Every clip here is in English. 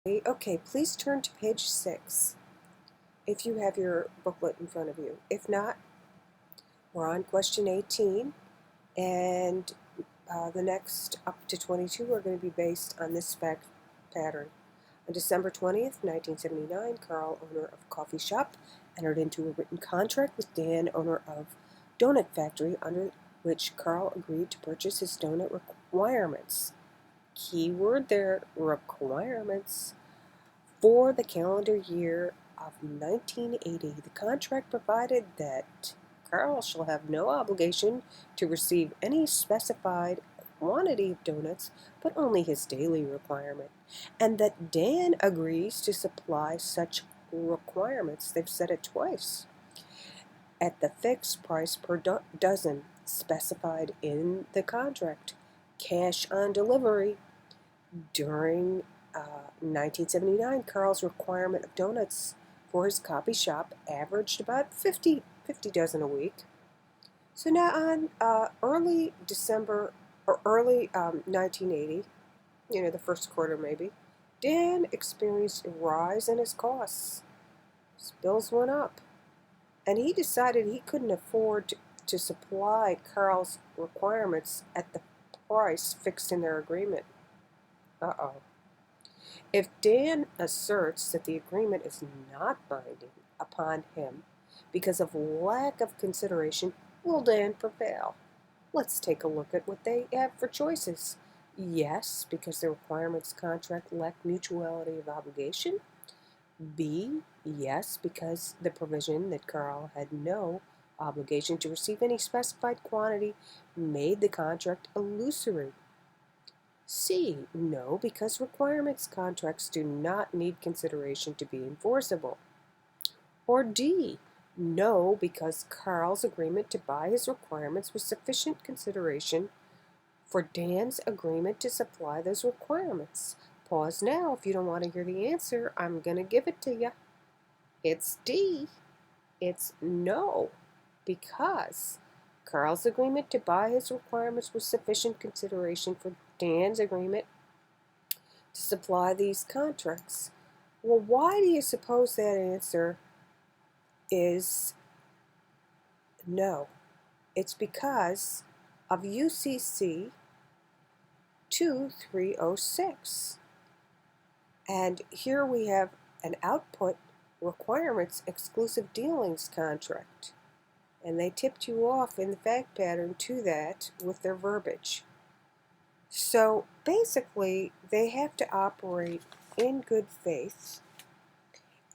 Okay, please turn to page 6 if you have your booklet in front of you. If not, we're on question 18, and the next up to 22 are going to be based on this fact pattern. On December 20th, 1979, Carl, owner of a coffee shop, entered into a written contract with Dan, owner of donut factory, under which Carl agreed to purchase his donut requirements. Keyword there, requirements. For the calendar year of 1980, the contract provided that Carl shall have no obligation to receive any specified quantity of donuts, but only his daily requirement, and that Dan agrees to supply such requirements. They've said it twice. At the fixed price per dozen specified in the contract, cash on delivery. During 1979, Carl's requirement of donuts for his coffee shop averaged about 50 dozen a week. So now on early December or early 1980, the first quarter maybe, Dan experienced a rise in his costs. His bills went up, and he decided he couldn't afford to supply Carl's requirements at the price fixed in their agreement. Uh-oh. If Dan asserts that the agreement is not binding upon him because of lack of consideration, will Dan prevail? Let's take a look at what they have for choices. Yes, because the requirements contract lacked mutuality of obligation. B, yes, because the provision that Carl had no obligation to receive any specified quantity made the contract illusory. C, no, because requirements contracts do not need consideration to be enforceable. Or D, no, because Carl's agreement to buy his requirements was sufficient consideration for Dan's agreement to supply those requirements. Pause now if you don't want to hear the answer. I'm going to give it to you. It's D. It's no, because Carl's agreement to buy his requirements was sufficient consideration for Dan's agreement to supply these contracts. Well, why do you suppose that answer is no? It's because of UCC 2306. And here we have an output requirements exclusive dealings contract. And they tipped you off in the fact pattern to that with their verbiage. So basically, they have to operate in good faith.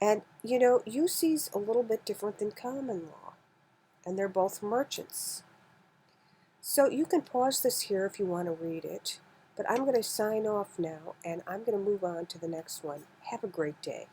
And, UC's a little bit different than common law, and they're both merchants. So you can pause this here if you want to read it, but I'm going to sign off now, and I'm going to move on to the next one. Have a great day.